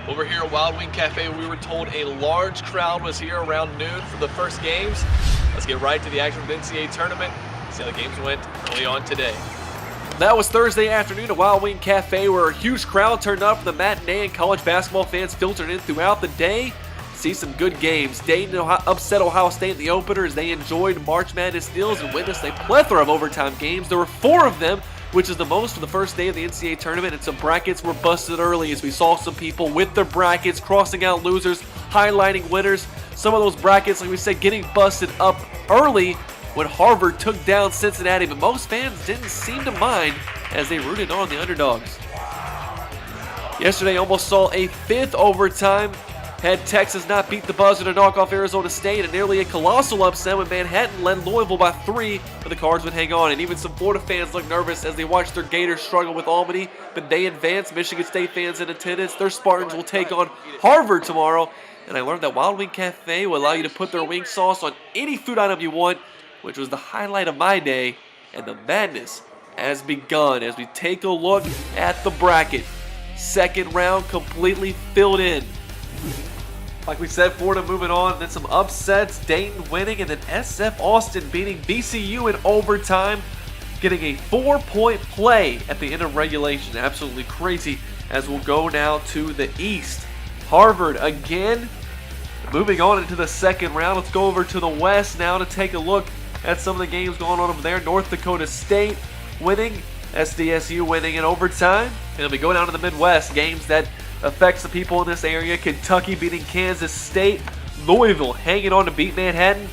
Over here at Wild Wing Cafe, we were told a large crowd was here around noon for the first games. Let's get right to the action of the NCAA tournament. See how the games went early on today. That was Thursday afternoon at Wild Wing Cafe, where a huge crowd turned up for the matinee, and college basketball fans filtered in throughout the day. See some good games. Dayton upset Ohio State in the opener as they enjoyed March Madness deals and witnessed a plethora of overtime games. There were 4 of them, which is the most for the first day of the NCAA tournament, and some brackets were busted early as we saw some people with their brackets crossing out losers, highlighting winners. Some of those brackets, like we said, getting busted up early when Harvard took down Cincinnati, but most fans didn't seem to mind as they rooted on the underdogs. Yesterday almost saw a 5th overtime. Had Texas not beat the buzzer to knock off Arizona State, and nearly a colossal upset when Manhattan led Louisville by 3, but the Cards would hang on. And even some Florida fans looked nervous as they watched their Gators struggle with Albany, but they advanced. Michigan State fans in attendance. Their Spartans will take on Harvard tomorrow. And I learned that Wild Wing Cafe will allow you to put their wing sauce on any food item you want, which was the highlight of my day. And the madness has begun as we take a look at the bracket. Second round completely filled in. Like we said, Florida moving on, then some upsets, Dayton winning, and then SF Austin beating BCU in overtime, getting a 4-point play at the end of regulation. Absolutely crazy as we'll go now to the East. Harvard again, moving on into the second round. Let's go over to the West now to take a look at some of the games going on over there. North Dakota State winning, SDSU winning in overtime. And we go down to the Midwest, games that affects the people in this area. Kentucky beating Kansas State, Louisville hanging on to beat Manhattan,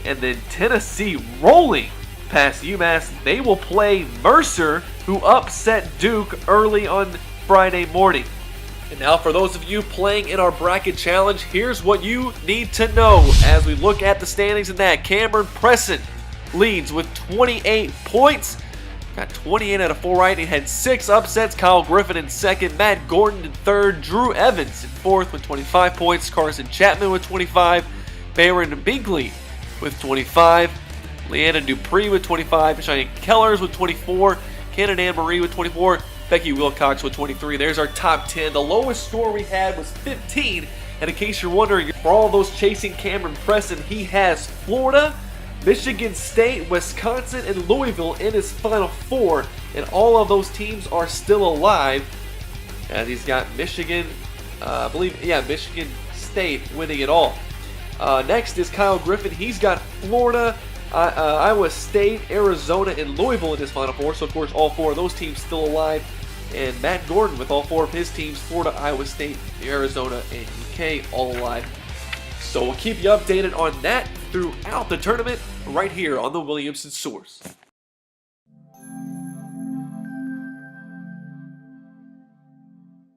and then Tennessee rolling past UMass. They will play Mercer, who upset Duke early on Friday morning. And now for those of you playing in our bracket challenge, here's what you need to know as we look at the standings in that. Cameron Presson leads with 28 points. Got 28 out of 4 right. He had 6 upsets. Kyle Griffin in second. Matt Gordon in third. Drew Evans in fourth with 25 points. Carson Chapman with 25. Baron Binkley with 25. Leanna Dupree with 25. Cheyenne Kellers with 24. Cannon Ann Marie with 24. Becky Wilcox with 23. There's our top 10. The lowest score we had was 15. And in case you're wondering, for all those chasing Cameron Presson, he has Florida, Michigan State, Wisconsin, and Louisville in his final 4, and all of those teams are still alive. As he's got Michigan, Michigan State winning it all. Next is Kyle Griffin. He's got Florida, Iowa State, Arizona, and Louisville in his final 4. So of course all 4 of those teams still alive. And Matt Gordon with all 4 of his teams, Florida, Iowa State, Arizona, and UK, all alive. So we'll keep you updated on that throughout the tournament right here on the Williamson Source.